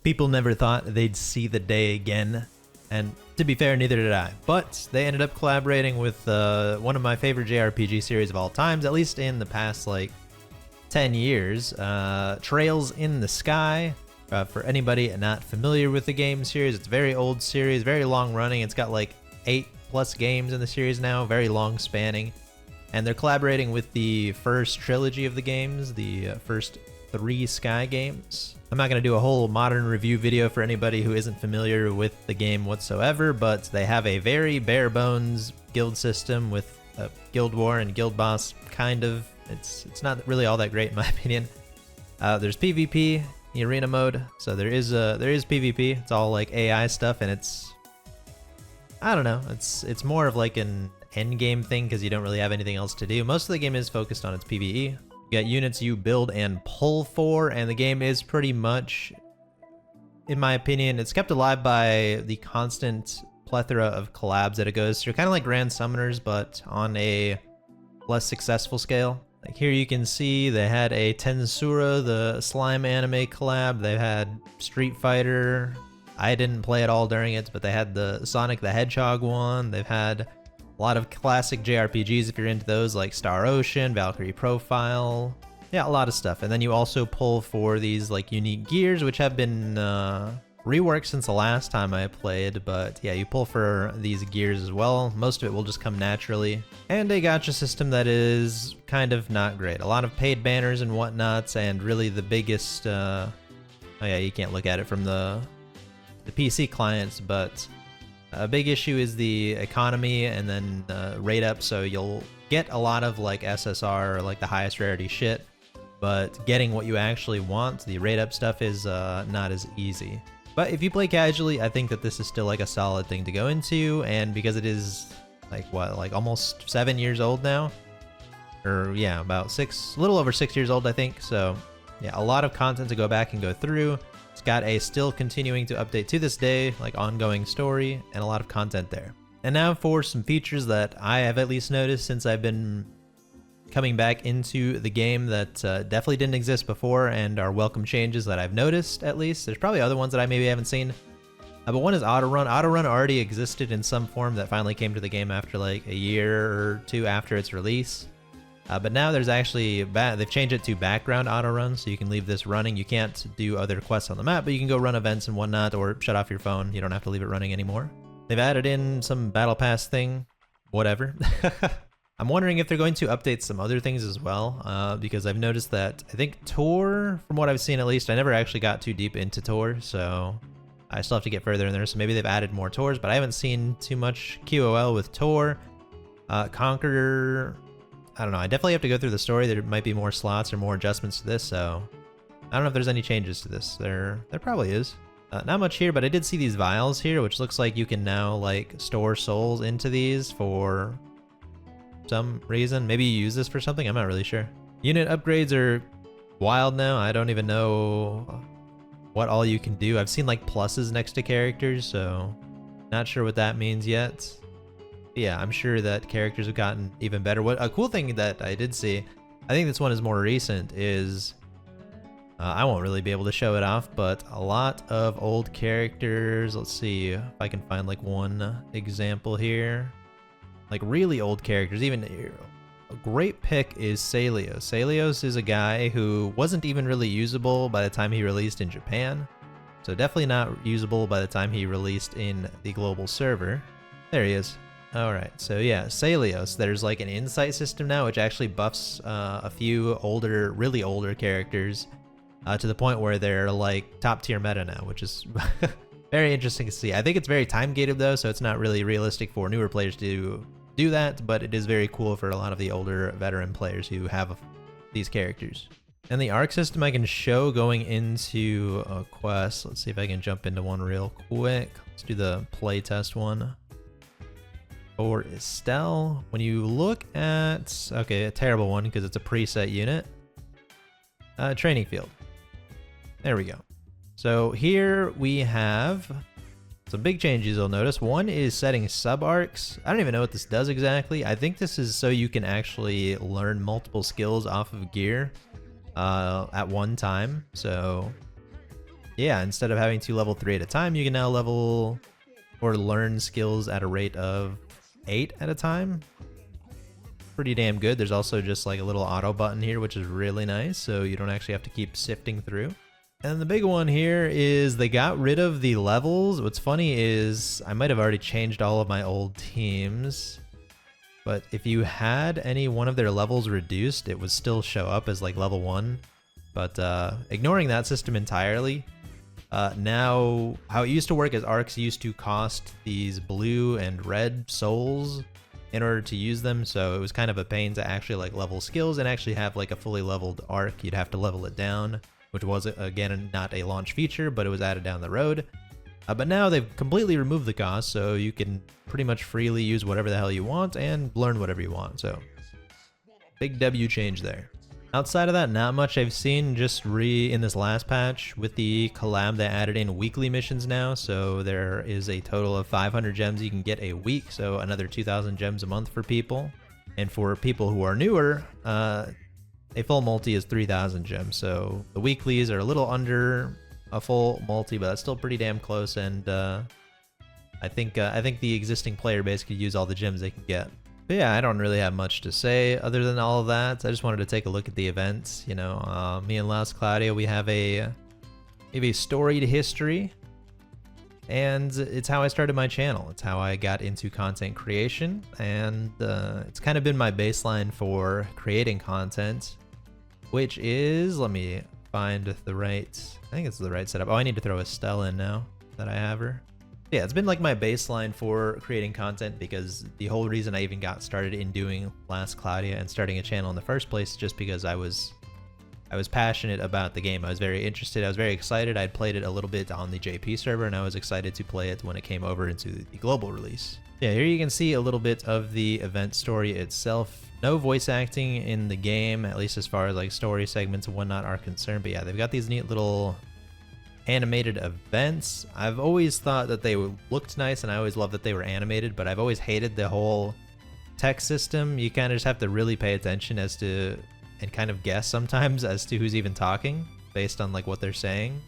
People never thought they'd see the day again, and to be fair, neither did I. But they ended up collaborating with one of my favorite JRPG series of all times, at least in the past like 10 years, Trails in the Sky. For anybody not familiar with the game series, it's a very old series, very long running. It's got like 8+ games in the series now, very long spanning. And they're collaborating with the first trilogy of the games, the first 3 Sky games. I'm not going to do a whole modern review video for anybody who isn't familiar with the game whatsoever, but they have a very bare bones guild system with a guild war and guild boss, kind of. It's not really all that great in my opinion. There's PvP, the arena mode, so there is PvP. It's all like AI stuff, and I don't know, it's more of like an end game thing because you don't really have anything else to do. Most of the game is focused on its PvE. You got units you build and pull for, and the game is pretty much, in my opinion, it's kept alive by the constant plethora of collabs that it goes through, kind of like Grand Summoners, but on a less successful scale. Like here you can see they had a Tensura, the slime anime collab. They had Street Fighter. I didn't play it all during it, but they had the Sonic the Hedgehog one. They've had a lot of classic JRPGs if you're into those, like Star Ocean, Valkyrie Profile. Yeah, a lot of stuff. And then you also pull for these like unique gears, which have been reworked since the last time I played. But yeah, you pull for these gears as well. Most of it will just come naturally. And a gacha system that is kind of not great. A lot of paid banners and whatnots, and really the biggest... oh yeah, you can't look at it from the PC clients, but a big issue is the economy and then rate up, so you'll get a lot of like SSR or like the highest rarity shit, but getting what you actually want, the rate up stuff, is not as easy. But if you play casually, I think that this is still like a solid thing to go into, and because it is like what, like almost 7 years old now, or yeah, about 6, a little over 6 years old I think, so yeah, a lot of content to go back and go through. It's got a still continuing to update to this day, like ongoing story, and a lot of content there. And now for some features that I have at least noticed since I've been coming back into the game that definitely didn't exist before and are welcome changes that I've noticed at least. There's probably other ones that I maybe haven't seen. But one is auto-run. Auto-run already existed in some form that finally came to the game after like a year or 2 after its release. But now there's actually, they've changed it to background auto-run, so you can leave this running. You can't do other quests on the map, but you can go run events and whatnot, or shut off your phone. You don't have to leave it running anymore. They've added in some battle pass thing, whatever. I'm wondering if they're going to update some other things as well, because I've noticed that, I think Tor, from what I've seen at least, I never actually got too deep into Tor, so I still have to get further in there, so maybe they've added more Tors, but I haven't seen too much QOL with Tor. Conqueror... I don't know, I definitely have to go through the story. There might be more slots or more adjustments to this, so I don't know if there's any changes to this. There probably is. Not much here, but I did see these vials here, which looks like you can now like store souls into these for some reason. Maybe you use this for something, I'm not really sure. Unit upgrades are wild now. I don't even know what all you can do. I've seen like pluses next to characters, so not sure what that means yet. Yeah, I'm sure that characters have gotten even better. A cool thing that I did see, I think this one is more recent, is I won't really be able to show it off, but a lot of old characters. Let's see if I can find like one example here. Like really old characters, even a great pick is Celios. Celios is a guy who wasn't even really usable by the time he released in Japan. So definitely not usable by the time he released in the global server. There he is. Alright, so yeah, Celios, there's like an insight system now which actually buffs a few older, really older characters to the point where they're like top tier meta now, which is very interesting to see. I think it's very time gated though, so it's not really realistic for newer players to do that, but it is very cool for a lot of the older veteran players who have these characters. And the arc system I can show going into a quest. Let's see if I can jump into one real quick. Let's do the playtest one. For Estelle, when you look at, okay, a terrible one because it's a preset unit. Training field. There we go. So here we have some big changes you'll notice. One is setting sub-arcs. I don't even know what this does exactly. I think this is so you can actually learn multiple skills off of gear at one time. So yeah, instead of having to level 3 at a time, you can now level or learn skills at a rate of 8 at a time. Pretty damn good. There's also just like a little auto button here, which is really nice, so you don't actually have to keep sifting through. And the big one here is they got rid of the levels. What's funny is I might have already changed all of my old teams, but if you had any one of their levels reduced, it would still show up as like level 1. But ignoring that system entirely, now how it used to work is arcs used to cost these blue and red souls in order to use them, so it was kind of a pain to actually like level skills and actually have like a fully leveled arc. You'd have to level it down, which was again not a launch feature, but it was added down the road. But now they've completely removed the cost, so you can pretty much freely use whatever the hell you want and learn whatever you want. So big W change there. Outside of that, not much I've seen. Just in this last patch with the collab, they added in weekly missions now, so there is a total of 500 gems you can get a week, so another 2,000 gems a month for people. And for people who are newer, a full multi is 3,000 gems, so the weeklies are a little under a full multi, but that's still pretty damn close, and I think the existing player base could use all the gems they can get. But yeah, I don't really have much to say other than all of that. I just wanted to take a look at the events. You know, me and Cloudia, we have a storied history, and it's how I started my channel. It's how I got into content creation, and it's kind of been my baseline for creating content, which is, let me find the right, I think it's the right setup. Oh, I need to throw Estelle in now that I have her. Yeah, it's been like my baseline for creating content, because the whole reason I even got started in doing Cloudia and starting a channel in the first place, just because I was passionate about the game. I was very interested. I was very excited. I'd played it a little bit on the JP server, and I was excited to play it when it came over into the global release. Yeah, here you can see a little bit of the event story itself. No voice acting in the game, at least as far as like story segments and whatnot are concerned. But yeah, they've got these neat little animated events. I've always thought that they looked nice, and I always loved that they were animated, but I've always hated the whole text system. You kind of just have to really pay attention as to, and kind of guess sometimes as to who's even talking based on like what they're saying.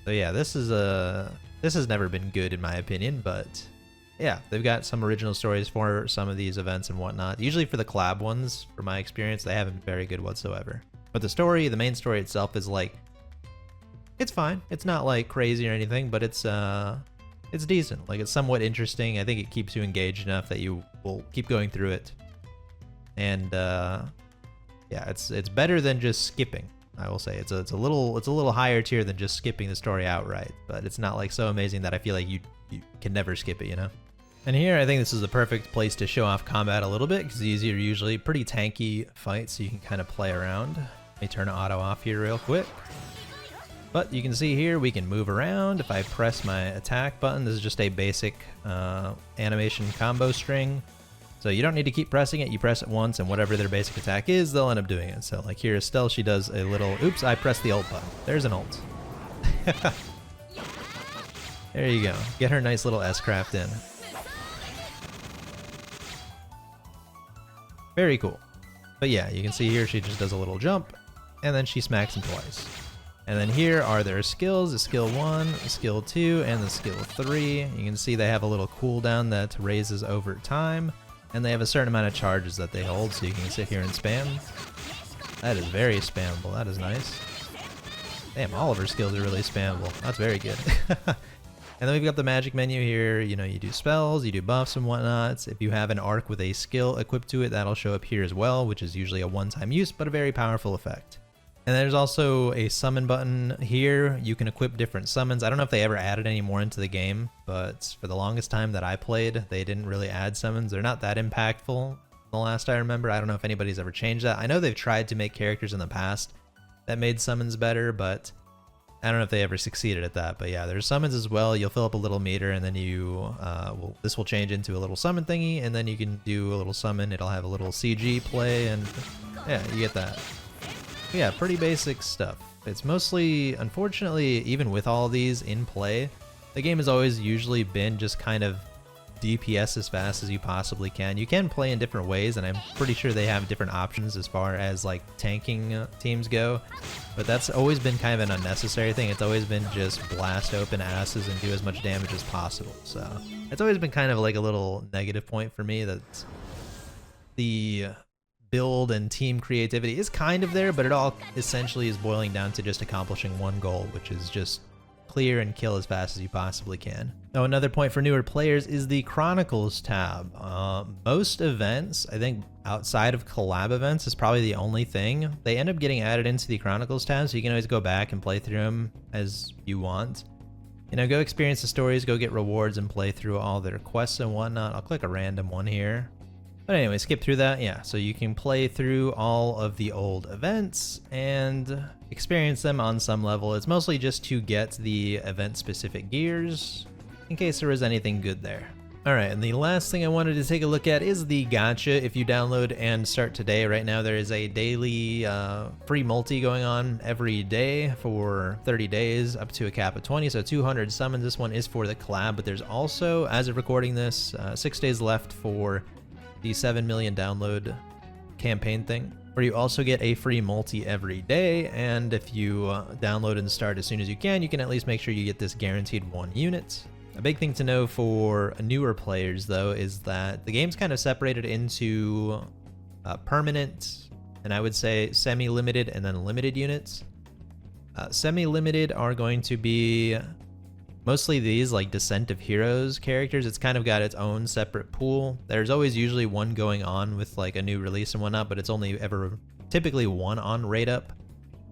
So yeah, this has never been good in my opinion, but yeah, they've got some original stories for some of these events and whatnot. Usually for the collab ones, from my experience, they haven't been very good whatsoever. But the main story itself is like, it's fine. It's not like crazy or anything, but it's decent. Like, it's somewhat interesting. I think it keeps you engaged enough that you will keep going through it. And yeah, it's better than just skipping. I will say it's a little higher tier than just skipping the story outright, but it's not like so amazing that I feel like you can never skip it, you know? And here, I think this is the perfect place to show off combat a little bit, because these are usually pretty tanky fights, so you can kind of play around. Let me turn auto off here real quick. But you can see here we can move around. If I press my attack button, this is just a basic animation combo string. So you don't need to keep pressing it. You press it once, and whatever their basic attack is, they'll end up doing it. So like here, Estelle, she does a little, oops, I pressed the ult button. There's an ult. There you go. Get her nice little S-craft in. Very cool. But yeah, you can see here she just does a little jump, and then she smacks him twice. And then here are their skills, the skill 1, the skill 2, and the skill 3. You can see they have a little cooldown that raises over time, and they have a certain amount of charges that they hold, so you can sit here and spam. That is very spammable. That is nice. Damn, all of her skills are really spammable. That's very good. And then we've got the magic menu here. You know, you do spells, you do buffs and whatnot. If you have an arc with a skill equipped to it, that'll show up here as well, which is usually a one-time use, but a very powerful effect. And there's also a summon button here. You can equip different summons. I don't know if they ever added any more into the game, but for the longest time that I played, they didn't really add summons. They're not that impactful, the last I remember. I don't know if anybody's ever changed that. I know they've tried to make characters in the past that made summons better, but I don't know if they ever succeeded at that. But yeah, there's summons as well. You'll fill up a little meter, and then you this will change into a little summon thingy, and then you can do a little summon. It'll have a little CG play, and yeah, you get that. Yeah, pretty basic stuff. It's mostly, unfortunately, even with all these in play, the game has always usually been just kind of DPS as fast as you possibly can. You can play in different ways, and I'm pretty sure they have different options as far as like tanking teams go, but that's always been kind of an unnecessary thing. It's always been just blast open asses and do as much damage as possible. So it's always been kind of like a little negative point for me, that the build and team creativity is kind of there, but it all essentially is boiling down to just accomplishing one goal, which is just clear and kill as fast as you possibly can. Now, another point for newer players is the Chronicles tab. Most events, I think outside of collab events, is probably the only thing. They end up getting added into the Chronicles tab, so you can always go back and play through them as you want. You know, go experience the stories, go get rewards, and play through all their quests and whatnot. I'll click a random one here. But anyway, skip through that. Yeah, so you can play through all of the old events and experience them on some level. It's mostly just to get the event-specific gears, in case there was anything good there. Alright, and the last thing I wanted to take a look at is the gacha. If you download and start today, right now there is a daily free multi going on every day for 30 days, up to a cap of 20, so 200 summons. This one is for the collab, but there's also, as of recording this, 6 days left for the 7 million download campaign thing, where you also get a free multi every day, and if you download and start as soon as you can at least make sure you get this guaranteed 1 unit. A big thing to know for newer players, though, is that the game's kind of separated into permanent, and I would say semi-limited and then limited units. Semi-limited are going to be mostly these, like Descent of Heroes characters. It's kind of got its own separate pool. There's always usually one going on with like a new release and whatnot, but it's only ever typically one on rate up.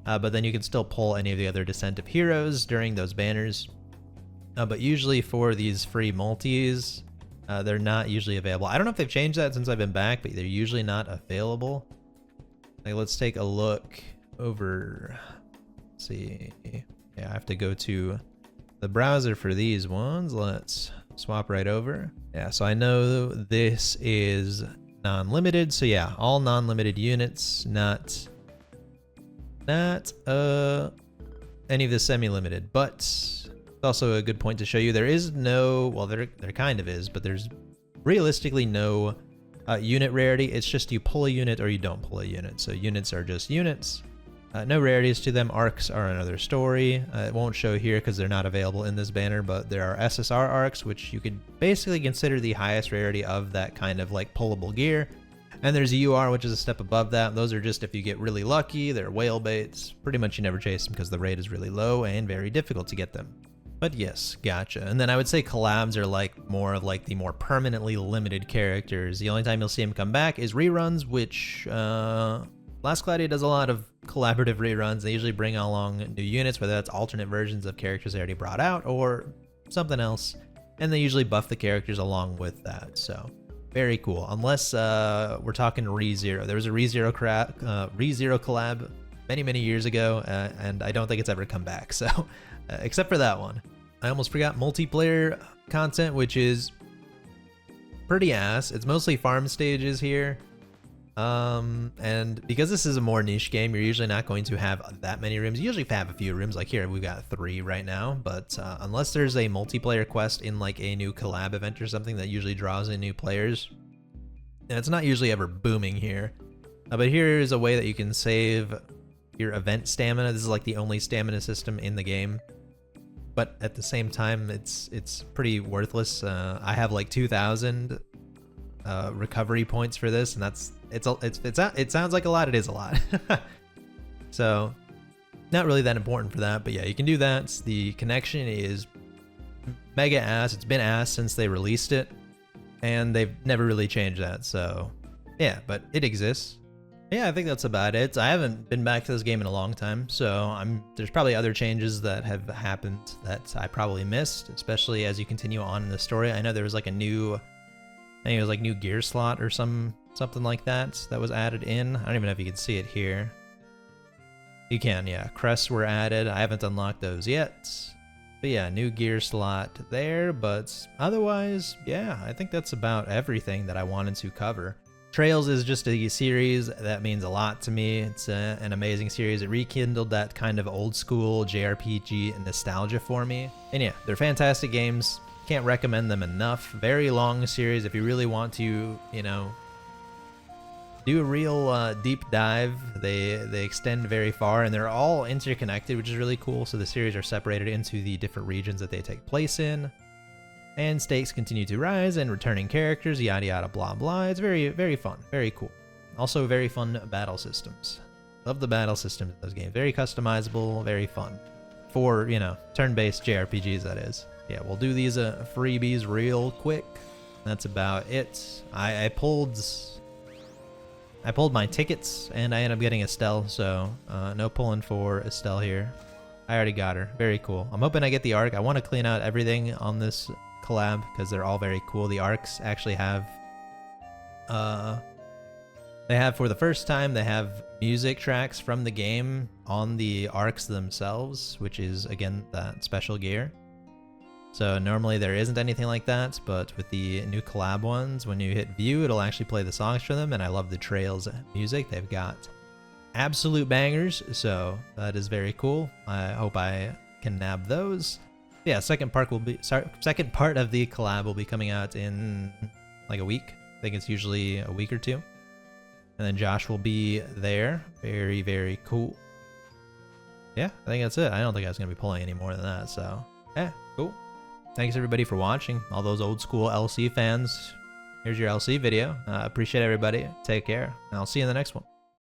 But then you can still pull any of the other Descent of Heroes during those banners. But usually for these free multis, they're not usually available. I don't know if they've changed that since I've been back, but they're usually not available. Like, let's take a look over. Let's see. Yeah, I have to go to the browser for these ones. Let's swap right over. Yeah, so I know this is non-limited. So yeah, all non-limited units, not any of the semi-limited, but it's also a good point to show you there is no, well, there kind of is, but there's realistically no unit rarity. It's just you pull a unit or you don't pull a unit. So units are just units. No rarities to them. Arcs are another story. It won't show here because they're not available in this banner, but there are SSR arcs, which you could basically consider the highest rarity of that kind of like pullable gear. And there's a UR, which is a step above that. Those are just if you get really lucky. They're whale baits. Pretty much you never chase them because the rate is really low and very difficult to get them. But yes, gotcha. And then I would say collabs are like more of like the more permanently limited characters. The only time you'll see them come back is reruns, which Last Cloudia does a lot of collaborative reruns. They usually bring along new units, whether that's alternate versions of characters they already brought out or something else, and they usually buff the characters along with that. So very cool. Unless we're talking ReZero. There was a ReZero collab many years ago, and I don't think it's ever come back. So except for that one. I almost forgot multiplayer content, which is pretty ass. It's mostly farm stages here. And because this is a more niche game, you're usually not going to have that many rooms. You usually have a few rooms, like here we've got 3 right now, but unless there's a multiplayer quest in like a new collab event or something that usually draws in new players, and it's not usually ever booming here. But here is a way that you can save your event stamina. This is like the only stamina system in the game, but at the same time it's pretty worthless. I have like 2,000 recovery points for this, and it sounds like a lot. It is a lot. So not really that important for that, but yeah, you can do that. The connection is mega ass. It's been ass since they released it, and they've never really changed that. So yeah, but it exists. Yeah, I think that's about it. I haven't been back to this game in a long time, so there's probably other changes that have happened that I probably missed, especially as you continue on in the story. I know there was like a new, I think it was like new gear slot or something like that was added in. I don't even know if you can see it here. You can, yeah. Crests were added. I haven't unlocked those yet. But yeah, new gear slot there. But otherwise, yeah, I think that's about everything that I wanted to cover. Trails is just a series that means a lot to me. It's an amazing series. It rekindled that kind of old school JRPG nostalgia for me. And yeah, they're fantastic games. Can't recommend them enough. Very long series if you really want to, you know, do a real deep dive. They extend very far, and they're all interconnected, which is really cool. So the series are separated into the different regions that they take place in, and stakes continue to rise, and returning characters, yada yada blah blah. It's very, very fun, very cool. Also very fun battle systems. Love the battle systems in those games. Very customizable, very fun. For, you know, turn-based JRPGs, that is. Yeah, we'll do these freebies real quick. That's about it. I pulled my tickets, and I ended up getting Estelle, so no pulling for Estelle here. I already got her. Very cool. I'm hoping I get the arc. I want to clean out everything on this collab because they're all very cool. The arcs actually have... They have, for the first time, they have music tracks from the game on the arcs themselves, which is, again, that special gear. So normally there isn't anything like that, but with the new collab ones, when you hit view, it'll actually play the songs for them, and I love the Trails music. They've got absolute bangers, so that is very cool. I hope I can nab those. Yeah, second part of the collab will be coming out in like a week. I think it's usually a week or two. And then Josh will be there. Very, very cool. Yeah, I think that's it. I don't think I was going to be pulling any more than that, so yeah, cool. Thanks everybody for watching. All those old school LC fans. Here's your LC video. Appreciate everybody. Take care, and I'll see you in the next one.